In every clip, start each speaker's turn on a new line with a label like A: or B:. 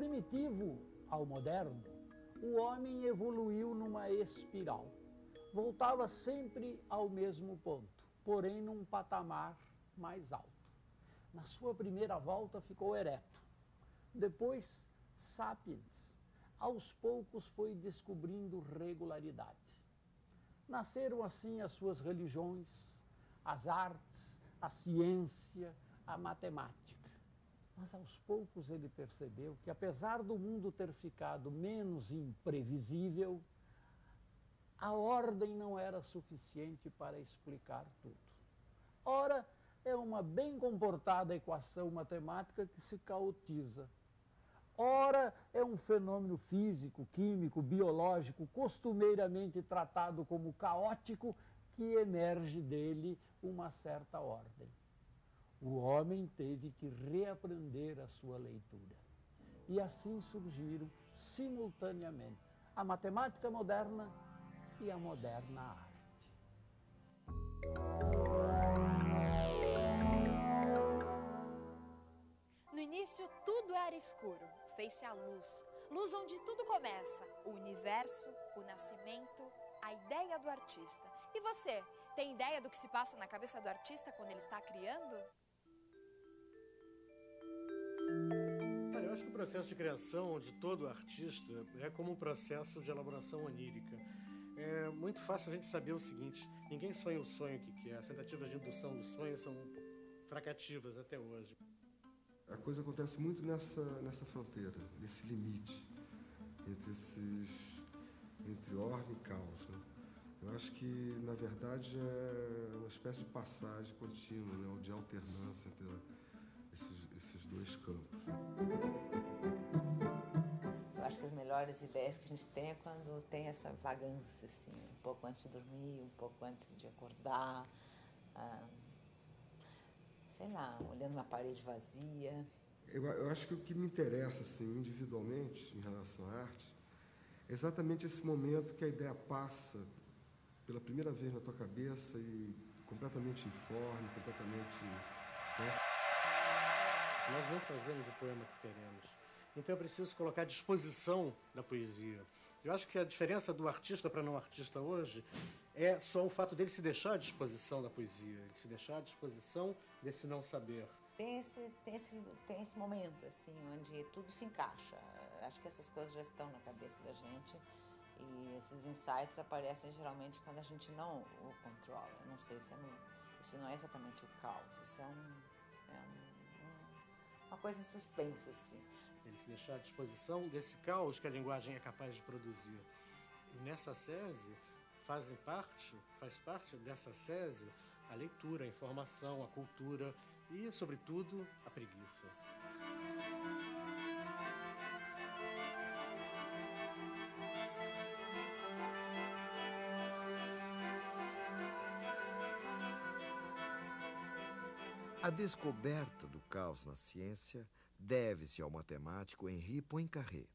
A: primitivo ao moderno, o homem evoluiu numa espiral. Voltava sempre ao mesmo ponto, porém num patamar mais alto. Na sua primeira volta ficou ereto. Depois, sapiens, aos poucos foi descobrindo regularidade. Nasceram assim as suas religiões, as artes, a ciência, a matemática. Mas aos poucos ele percebeu que, apesar do mundo ter ficado menos imprevisível, a ordem não era suficiente para explicar tudo. Ora, é uma bem comportada equação matemática que se caotiza. Ora, é um fenômeno físico, químico, biológico, costumeiramente tratado como caótico, que emerge dele uma certa ordem. O homem teve que reaprender a sua leitura. E assim surgiram, simultaneamente, a matemática moderna e a moderna arte.
B: No início, tudo era escuro. Fez-se a luz. Luz onde tudo começa. O universo, o nascimento, a ideia do artista. E você, tem ideia do que se passa na cabeça do artista quando ele está criando?
C: Eu acho que o processo de criação de todo artista é como um processo de elaboração onírica. É muito fácil a gente saber o seguinte: ninguém sonha o sonho que quer. As tentativas de indução do sonho são fracativas até hoje.
D: A coisa acontece muito nessa fronteira, nesse limite entre ordem e caos, né? Eu acho que, na verdade, é uma espécie de passagem contínua, né, ou de alternância entre esses dois campos.
E: Eu acho que as melhores ideias que a gente tem é quando tem essa vagância, assim, um pouco antes de dormir, um pouco antes de acordar, sei lá, olhando uma parede vazia.
D: Eu acho que o que me interessa, assim, individualmente, em relação à arte, é exatamente esse momento que a ideia passa pela primeira vez na tua cabeça e completamente informe, completamente... né?
C: Nós não fazemos o poema que queremos. Então é preciso colocar à disposição da poesia. Eu acho que a diferença do artista para não artista hoje é só o fato dele se deixar à disposição da poesia, ele se deixar à disposição desse não saber.
E: Tem esse momento, assim, onde tudo se encaixa. Acho que essas coisas já estão na cabeça da gente e esses insights aparecem geralmente quando a gente não o controla. Eu não sei se isso não é exatamente o caos, isso é uma coisa em suspenso, assim.
C: Ele se deixar à disposição desse caos que a linguagem é capaz de produzir. E nessa sese faz parte dessa sese a leitura, a informação, a cultura e, sobretudo, a preguiça.
F: A descoberta do caos na ciência deve-se ao matemático Henri Poincaré.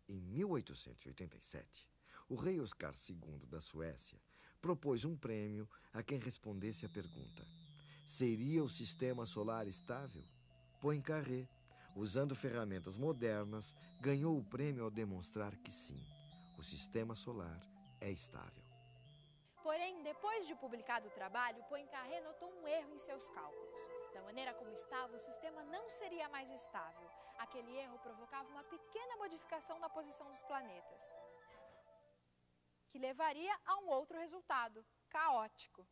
F: Em 1887, o rei Oscar II da Suécia propôs um prêmio a quem respondesse à pergunta: seria o sistema solar estável? Poincaré, usando ferramentas modernas, ganhou o prêmio ao demonstrar que sim, o sistema solar é estável.
B: Porém, depois de publicado o trabalho, Poincaré notou um erro em seus cálculos. Da maneira como estava, o sistema não seria mais estável. Aquele erro provocava uma pequena modificação na posição dos planetas, que levaria a um outro resultado, caótico.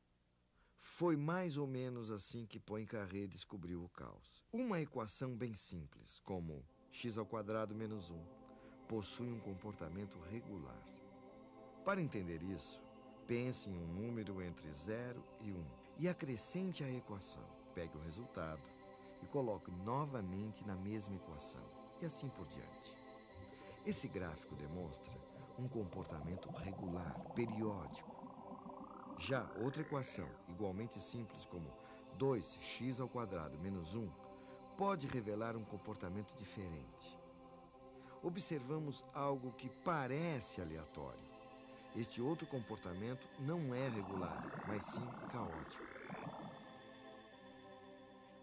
F: Foi mais ou menos assim que Poincaré descobriu o caos. Uma equação bem simples, como x² menos 1, possui um comportamento regular. Para entender isso, pense em um número entre 0 e 1 e acrescente a equação. Pegue o resultado e coloque novamente na mesma equação, e assim por diante. Esse gráfico demonstra um comportamento regular, periódico. Já outra equação, igualmente simples como 2x² menos 1, pode revelar um comportamento diferente. Observamos algo que parece aleatório. Este outro comportamento não é regular, mas sim caótico.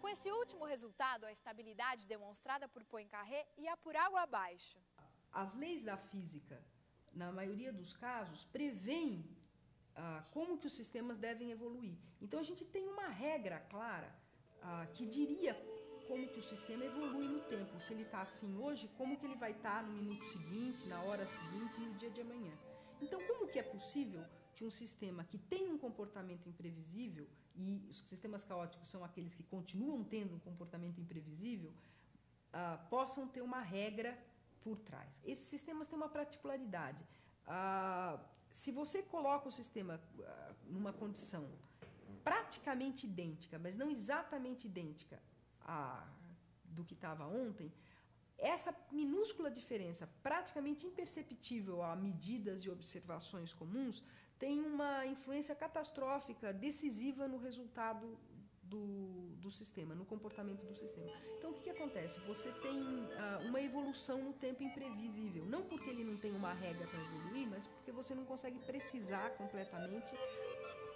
B: Com esse último resultado, a estabilidade demonstrada por Poincaré ia por água abaixo.
G: As leis da física, na maioria dos casos, prevêem como que os sistemas devem evoluir. Então, a gente tem uma regra clara que diria como que o sistema evolui no tempo. Se ele está assim hoje, como que ele vai estar no minuto seguinte, na hora seguinte, no dia de amanhã. Então, como que é possível que um sistema que tem um comportamento imprevisível, e os sistemas caóticos são aqueles que continuam tendo um comportamento imprevisível, possam ter uma regra por trás? Esses sistemas têm uma particularidade. Se você coloca o sistema numa condição praticamente idêntica, mas não exatamente idêntica do que estava ontem, essa minúscula diferença, praticamente imperceptível a medidas e observações comuns, tem uma influência catastrófica, decisiva no resultado do sistema, no comportamento do sistema. Então, o que acontece? Você tem uma evolução no tempo imprevisível, não porque ele não tem uma regra para evoluir, mas porque você não consegue precisar completamente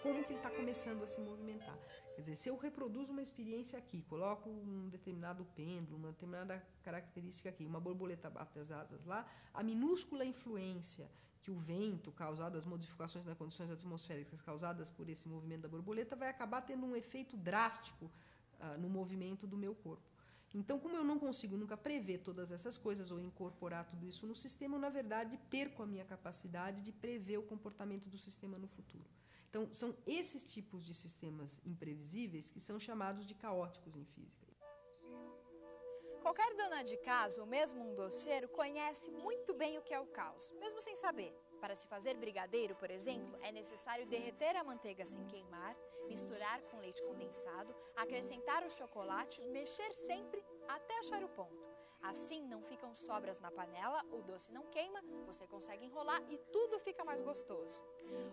G: como que ele está começando a se movimentar. Quer dizer, se eu reproduzo uma experiência aqui, coloco um determinado pêndulo, uma determinada característica aqui, uma borboleta bate as asas lá, a minúscula influência que o vento, causado as modificações nas condições atmosféricas causadas por esse movimento da borboleta, vai acabar tendo um efeito drástico no movimento do meu corpo. Então, como eu não consigo nunca prever todas essas coisas ou incorporar tudo isso no sistema, eu, na verdade, perco a minha capacidade de prever o comportamento do sistema no futuro. Então, são esses tipos de sistemas imprevisíveis que são chamados de caóticos em física.
B: Qualquer dona de casa, ou mesmo um doceiro, conhece muito bem o que é o caos, mesmo sem saber. Para se fazer brigadeiro, por exemplo, é necessário derreter a manteiga sem queimar, misturar com leite condensado, acrescentar o chocolate, mexer sempre até achar o ponto. Assim não ficam sobras na panela, o doce não queima, você consegue enrolar e tudo fica mais gostoso.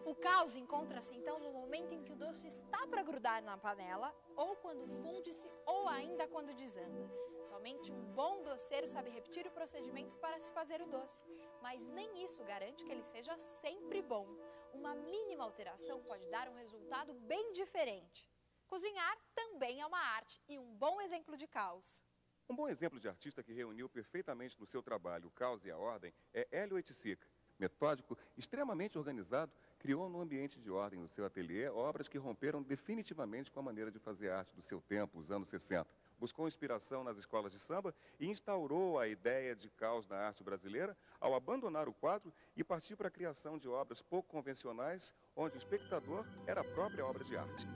B: O caos encontra-se então no momento em que o doce está para grudar na panela, ou quando funde-se, ou ainda quando desanda. Somente um bom doceiro sabe repetir o procedimento para se fazer o doce, mas nem isso garante que ele seja sempre bom. Uma mínima alteração pode dar um resultado bem diferente. Cozinhar também é uma arte e um bom exemplo de caos.
H: Um bom exemplo de artista que reuniu perfeitamente no seu trabalho o caos e a ordem é Hélio Oiticica. Metódico, extremamente organizado, criou no ambiente de ordem do seu ateliê obras que romperam definitivamente com a maneira de fazer arte do seu tempo, os anos 60. Buscou inspiração nas escolas de samba e instaurou a ideia de caos na arte brasileira ao abandonar o quadro e partir para a criação de obras pouco convencionais, onde o espectador era a própria obra de arte.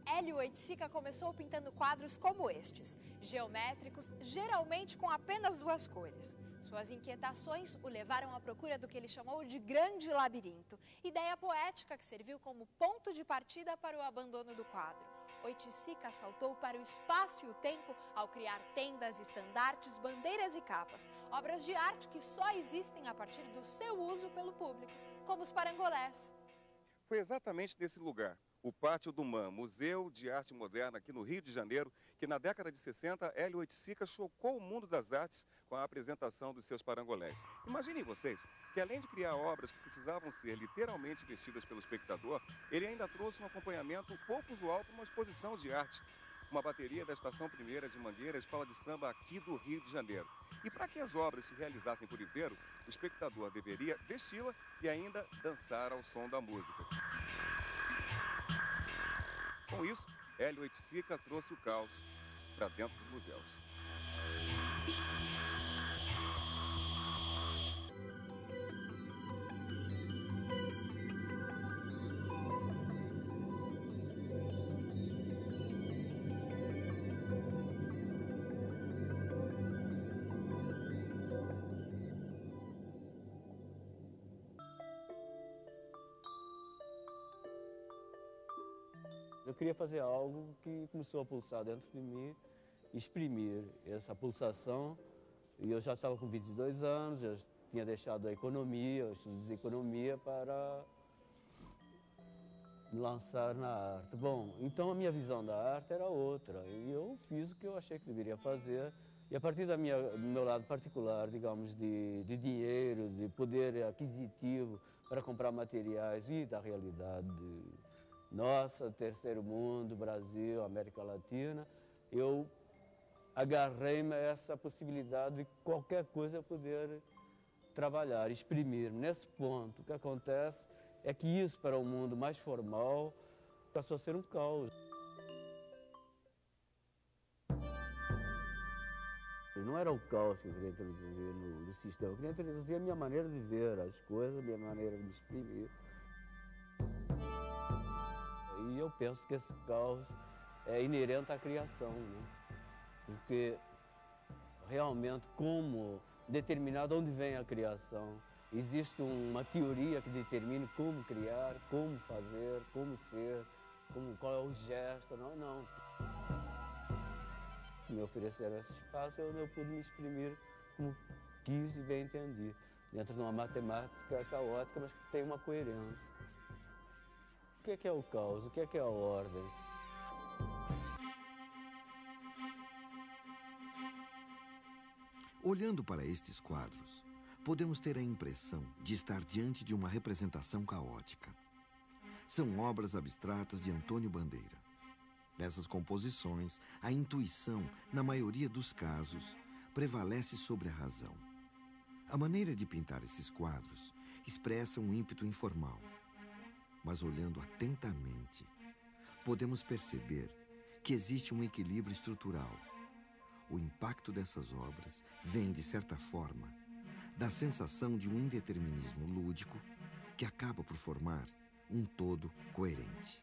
B: Hélio Oiticica começou pintando quadros como estes, geométricos, geralmente com apenas duas cores. Suas inquietações o levaram à procura do que ele chamou de grande labirinto, ideia poética que serviu como ponto de partida para o abandono do quadro. Oiticica saltou para o espaço e o tempo ao criar tendas, estandartes, bandeiras e capas, obras de arte que só existem a partir do seu uso pelo público, como os parangolés.
H: Foi exatamente nesse lugar, o Pátio do MAM, Museu de Arte Moderna aqui no Rio de Janeiro, que na década de 60, Hélio Oiticica chocou o mundo das artes com a apresentação dos seus parangolés. Imaginem vocês que, além de criar obras que precisavam ser literalmente vestidas pelo espectador, ele ainda trouxe um acompanhamento pouco usual para uma exposição de arte. Uma bateria da Estação Primeira de Mangueira, escola de samba aqui do Rio de Janeiro. E para que as obras se realizassem por inteiro, o espectador deveria vesti-la e ainda dançar ao som da música. Com isso, Hélio Oiticica trouxe o caos para dentro dos museus.
I: Eu queria fazer algo que começou a pulsar dentro de mim, exprimir essa pulsação. E eu já estava com 22 anos, já tinha deixado a economia, os estudos de economia, para me lançar na arte. Bom, então a minha visão da arte era outra. E eu fiz o que eu achei que deveria fazer. E a partir do meu lado particular, digamos, de dinheiro, de poder aquisitivo para comprar materiais e da realidade nossa, terceiro mundo, Brasil, América Latina, eu agarrei-me a essa possibilidade de qualquer coisa eu poder trabalhar, exprimir. Nesse ponto, o que acontece é que isso, para o mundo mais formal, passou a ser um caos. Não era o caos que eu queria introduzir no sistema, eu queria introduzir a minha maneira de ver as coisas, a minha maneira de me exprimir. E eu penso que esse caos é inerente à criação, né? Porque realmente como determinar de onde vem a criação, existe uma teoria que determine como criar, como fazer, como ser, qual é o gesto, não. Me ofereceram esse espaço, eu pude me exprimir como quis e bem entendi, dentro de uma matemática caótica, mas que tem uma coerência. O que é o caos? O que é a ordem?
F: Olhando para estes quadros, podemos ter a impressão de estar diante de uma representação caótica. São obras abstratas de Antônio Bandeira. Nessas composições, a intuição, na maioria dos casos, prevalece sobre a razão. A maneira de pintar esses quadros expressa um ímpeto informal. Mas olhando atentamente, podemos perceber que existe um equilíbrio estrutural. O impacto dessas obras vem, de certa forma, da sensação de um indeterminismo lúdico que acaba por formar um todo coerente.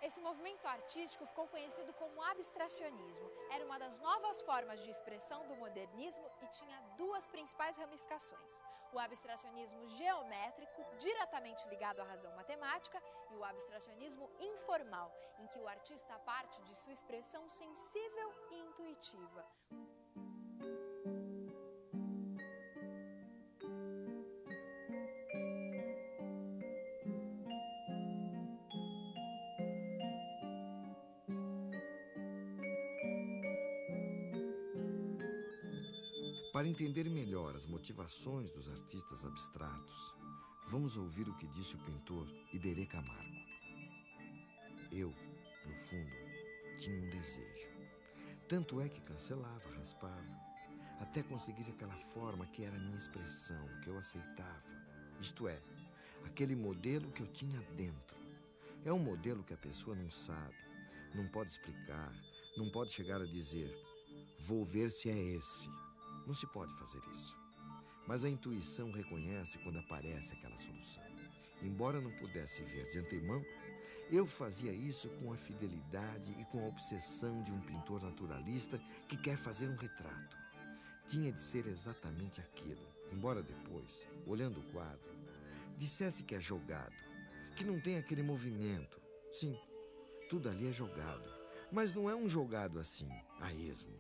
B: Esse movimento artístico ficou conhecido como abstracionismo. Era uma das novas formas de expressão do modernismo e tinha duas principais ramificações: o abstracionismo geométrico, diretamente ligado à razão matemática, e o abstracionismo informal, em que o artista parte de sua expressão sensível e intuitiva.
F: Para entender melhor as motivações dos artistas abstratos, vamos ouvir o que disse o pintor Iberê Camargo. Eu, no fundo, tinha um desejo. Tanto é que cancelava, raspava, até conseguir aquela forma que era a minha expressão, que eu aceitava. Isto é, aquele modelo que eu tinha dentro. É um modelo que a pessoa não sabe, não pode explicar, não pode chegar a dizer, vou ver se é esse. Não se pode fazer isso. Mas a intuição reconhece quando aparece aquela solução. Embora não pudesse ver de antemão, eu fazia isso com a fidelidade e com a obsessão de um pintor naturalista que quer fazer um retrato. Tinha de ser exatamente aquilo, embora depois, olhando o quadro, dissesse que é jogado, que não tem aquele movimento. Sim, tudo ali é jogado, mas não é um jogado assim, a esmo.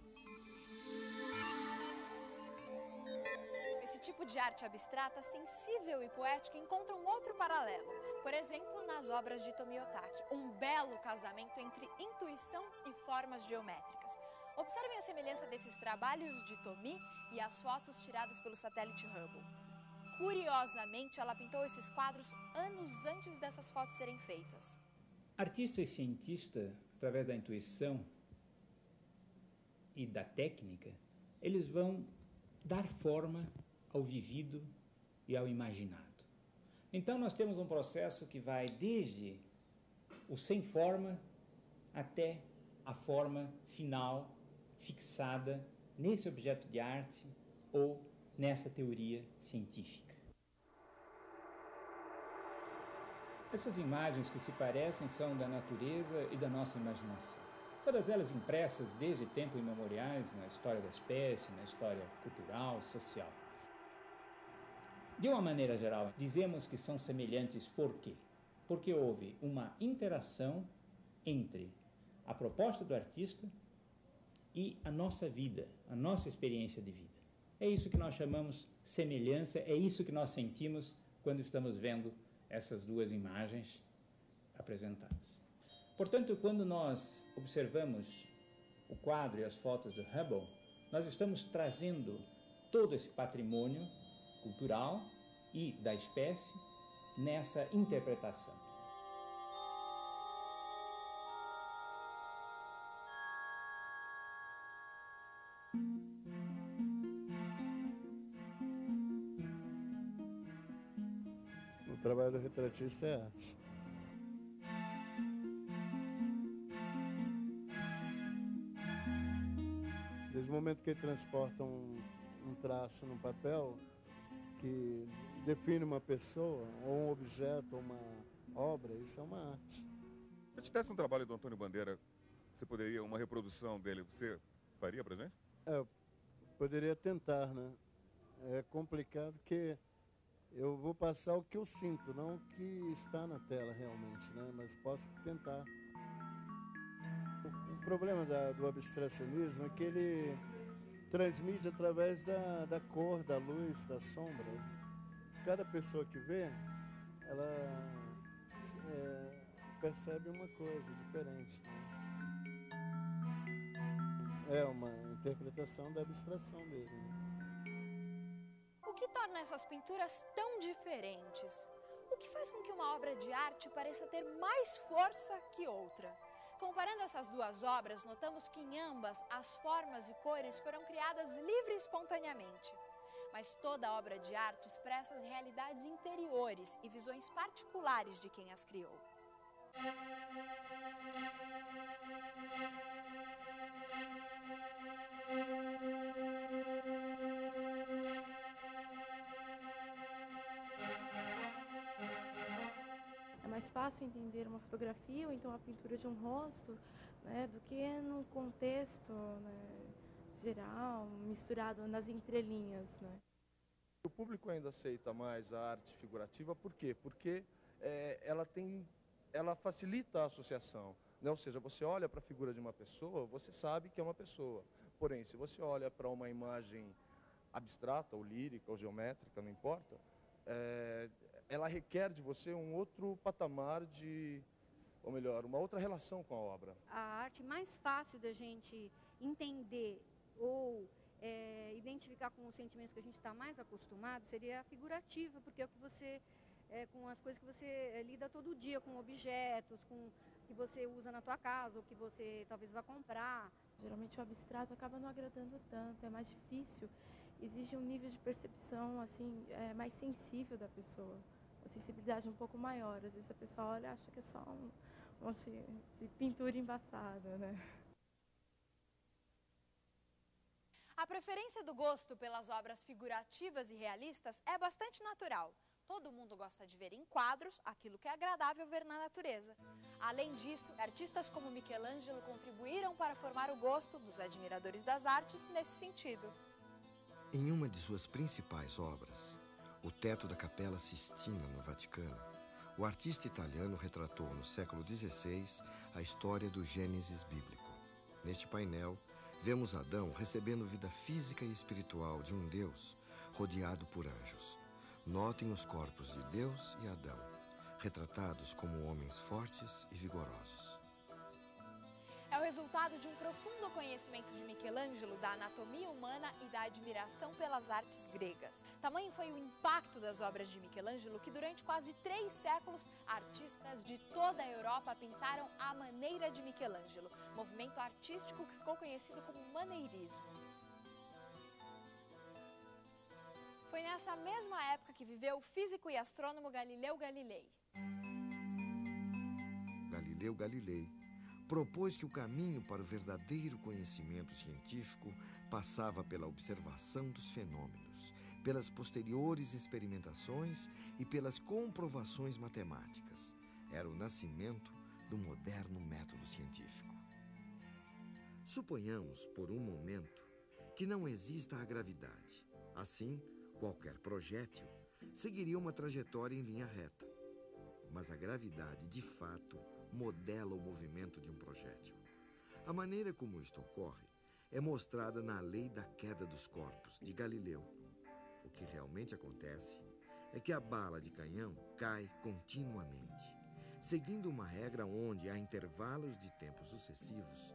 B: Esse tipo de arte abstrata, sensível e poética encontra um outro paralelo. Por exemplo, nas obras de Tomiotaki, um belo casamento entre intuição e formas geométricas. Observem a semelhança desses trabalhos de Tomi e as fotos tiradas pelo satélite Hubble. Curiosamente, ela pintou esses quadros anos antes dessas fotos serem feitas.
J: Artista e cientista, através da intuição e da técnica, eles vão dar forma ao vivido e ao imaginado. Então nós temos um processo que vai desde o sem forma até a forma final fixada nesse objeto de arte ou nessa teoria científica. Essas imagens que se parecem são da natureza e da nossa imaginação. Todas elas impressas desde tempos imemoriais na história da espécie, na história cultural, social. De uma maneira geral, dizemos que são semelhantes por quê? Porque houve uma interação entre a proposta do artista e a nossa vida, a nossa experiência de vida. É isso que nós chamamos semelhança, é isso que nós sentimos quando estamos vendo essas duas imagens apresentadas. Portanto, quando nós observamos o quadro e as fotos do Hubble, nós estamos trazendo todo esse patrimônio cultural e da espécie nessa interpretação.
K: O trabalho do retratista é arte. Desde o momento que ele transporta um traço no papel que define uma pessoa, ou um objeto, ou uma obra, isso é uma arte.
H: Se eu te desse um trabalho do Antônio Bandeira, você poderia, uma reprodução dele, você faria pra gente?
K: Eu poderia tentar, né? É complicado porque eu vou passar o que eu sinto, não o que está na tela realmente, né? Mas posso tentar. O problema do abstracionismo é que ele transmite através da cor, da luz, das sombras. Cada pessoa que vê, ela percebe uma coisa diferente, né? É uma interpretação da abstração dele, né?
B: O que torna essas pinturas tão diferentes? O que faz com que uma obra de arte pareça ter mais força que outra? Comparando essas duas obras, notamos que em ambas as formas e cores foram criadas livre e espontaneamente. Mas toda obra de arte expressa as realidades interiores e visões particulares de quem as criou.
L: É mais fácil entender uma fotografia ou então a pintura de um rosto, né, do que num contexto, né, geral, misturado nas entrelinhas, né?
M: O público ainda aceita mais a arte figurativa, por quê? Porque ela facilita a associação, né? Ou seja, você olha para a figura de uma pessoa, você sabe que é uma pessoa. Porém, se você olha para uma imagem abstrata, ou lírica, ou geométrica, não importa, ela requer de você um outro patamar ou melhor, uma outra relação com a obra.
N: A arte mais fácil da gente entender ou identificar com os sentimentos que a gente está mais acostumado seria a figurativa, porque é o que você, com as coisas que você lida todo dia, com objetos, com que você usa na tua casa, ou que você talvez vá comprar.
L: Geralmente o abstrato acaba não agradando tanto, é mais difícil, exige um nível de percepção assim, mais sensível da pessoa, uma sensibilidade um pouco maior. Às vezes a pessoa olha e acha que é só um monte de pintura embaçada, né?
B: A preferência do gosto pelas obras figurativas e realistas é bastante natural. Todo mundo gosta de ver em quadros aquilo que é agradável ver na natureza. Além disso, artistas como Michelangelo contribuíram para formar o gosto dos admiradores das artes nesse sentido.
F: Em uma de suas principais obras, o teto da Capela Sistina, no Vaticano, o artista italiano retratou no século XVI a história do Gênesis bíblico. Neste painel, vemos Adão recebendo vida física e espiritual de um Deus rodeado por anjos. Notem os corpos de Deus e Adão, retratados como homens fortes e vigorosos.
B: É o resultado de um profundo conhecimento de Michelangelo da anatomia humana e da admiração pelas artes gregas. Tamanho foi o impacto das obras de Michelangelo que durante quase 3 séculos, artistas de toda a Europa pintaram à maneira de Michelangelo, movimento artístico que ficou conhecido como maneirismo. Foi nessa mesma época que viveu o físico e astrônomo Galileu Galilei.
F: Galileu Galilei propôs que o caminho para o verdadeiro conhecimento científico passava pela observação dos fenômenos, pelas posteriores experimentações e pelas comprovações matemáticas. Era o nascimento do moderno método científico. Suponhamos, por um momento, que não exista a gravidade. Assim, qualquer projétil seguiria uma trajetória em linha reta. Mas a gravidade, de fato, modela o movimento de um projétil. A maneira como isto ocorre é mostrada na Lei da Queda dos Corpos, de Galileu. O que realmente acontece é que a bala de canhão cai continuamente, seguindo uma regra onde, a intervalos de tempo sucessivos,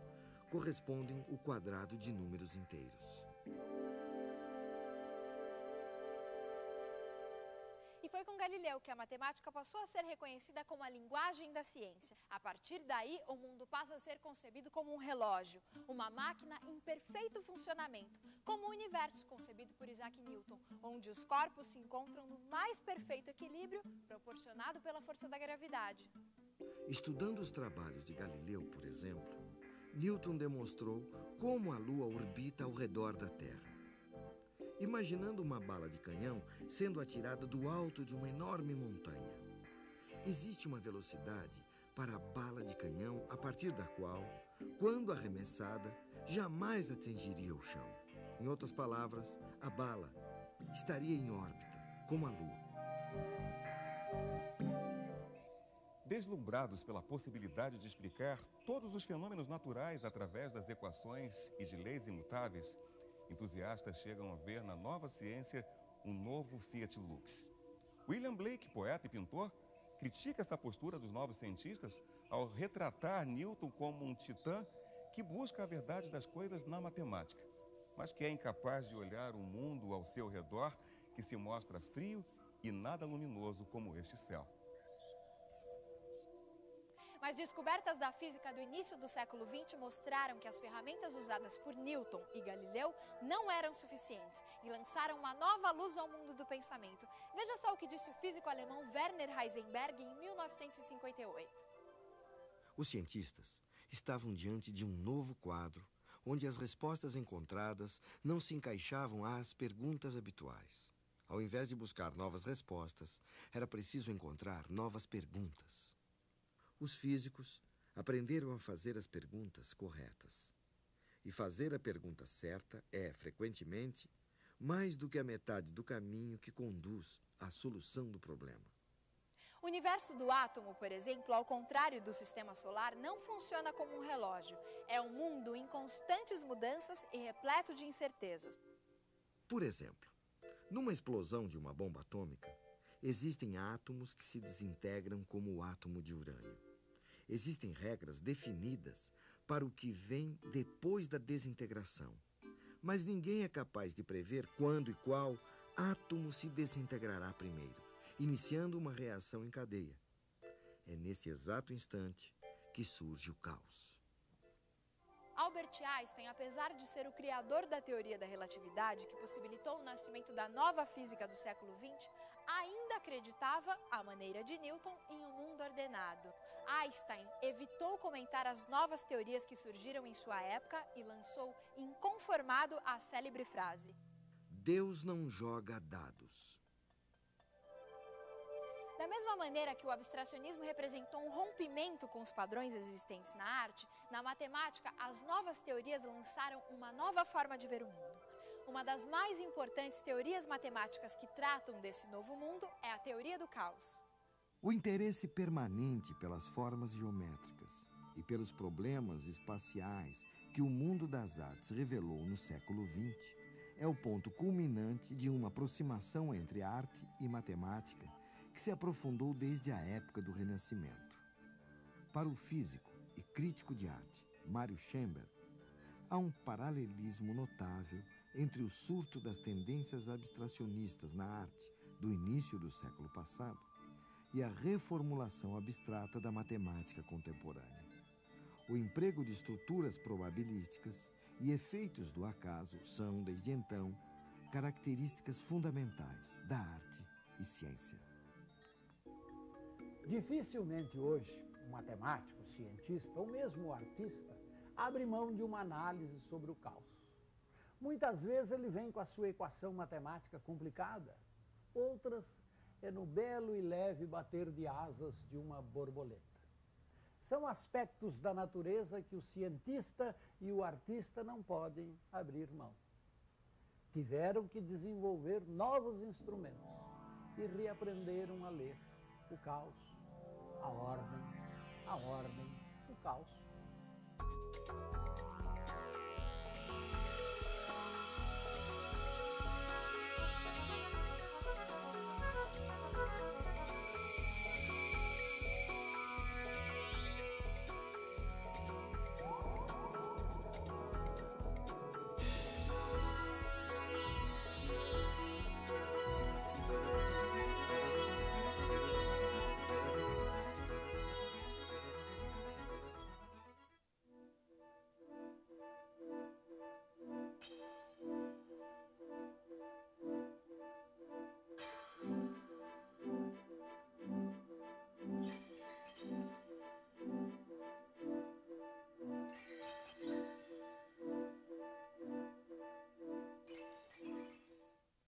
F: correspondem o quadrado de números inteiros.
B: foi com Galileu que a matemática passou a ser reconhecida como a linguagem da ciência. A partir daí, o mundo passa a ser concebido como um relógio, uma máquina em perfeito funcionamento, como o universo concebido por Isaac Newton, onde os corpos se encontram no mais perfeito equilíbrio proporcionado pela força da gravidade.
F: Estudando os trabalhos de Galileu, por exemplo, Newton demonstrou como a Lua orbita ao redor da Terra. Imaginando uma bala de canhão sendo atirada do alto de uma enorme montanha. Existe uma velocidade para a bala de canhão a partir da qual, quando arremessada, jamais atingiria o chão. Em outras palavras, a bala estaria em órbita, como a Lua.
H: Deslumbrados pela possibilidade de explicar todos os fenômenos naturais através das equações e de leis imutáveis, entusiastas chegam a ver na nova ciência um novo Fiat Lux. William Blake, poeta e pintor, critica essa postura dos novos cientistas ao retratar Newton como um titã que busca a verdade das coisas na matemática, mas que é incapaz de olhar o mundo ao seu redor, que se mostra frio e nada luminoso como este céu.
B: Mas descobertas da física do início do século XX mostraram que as ferramentas usadas por Newton e Galileu não eram suficientes e lançaram uma nova luz ao mundo do pensamento. Veja só o que disse o físico alemão Werner Heisenberg em 1958.
F: Os cientistas estavam diante de um novo quadro, onde as respostas encontradas não se encaixavam às perguntas habituais. Ao invés de buscar novas respostas, era preciso encontrar novas perguntas. Os físicos aprenderam a fazer as perguntas corretas. E fazer a pergunta certa é, frequentemente, mais do que a metade do caminho que conduz à solução do problema.
B: O universo do átomo, por exemplo, ao contrário do sistema solar, não funciona como um relógio. É um mundo em constantes mudanças e repleto de incertezas.
F: Por exemplo, numa explosão de uma bomba atômica, existem átomos que se desintegram como o átomo de urânio. Existem regras definidas para o que vem depois da desintegração. Mas ninguém é capaz de prever quando e qual átomo se desintegrará primeiro, iniciando uma reação em cadeia. É nesse exato instante que surge o caos.
B: Albert Einstein, apesar de ser o criador da teoria da relatividade, que possibilitou o nascimento da nova física do século XX, ainda acreditava, à maneira de Newton, em um mundo ordenado. Einstein evitou comentar as novas teorias que surgiram em sua época e lançou inconformado a célebre frase:
F: Deus não joga dados.
B: Da mesma maneira que o abstracionismo representou um rompimento com os padrões existentes na arte, na matemática, as novas teorias lançaram uma nova forma de ver o mundo. Uma das mais importantes teorias matemáticas que tratam desse novo mundo é a teoria do caos.
F: O interesse permanente pelas formas geométricas e pelos problemas espaciais que o mundo das artes revelou no século XX é o ponto culminante de uma aproximação entre arte e matemática que se aprofundou desde a época do Renascimento. Para o físico e crítico de arte, Mário Schember, há um paralelismo notável entre o surto das tendências abstracionistas na arte do início do século passado e a reformulação abstrata da matemática contemporânea. O emprego de estruturas probabilísticas e efeitos do acaso são, desde então, características fundamentais da arte e ciência.
A: Dificilmente hoje, um matemático, cientista ou mesmo artista abre mão de uma análise sobre o caos. Muitas vezes ele vem com a sua equação matemática complicada, outras é no belo e leve bater de asas de uma borboleta. São aspectos da natureza que o cientista e o artista não podem abrir mão. Tiveram que desenvolver novos instrumentos e reaprenderam a ler o caos, a ordem, o caos.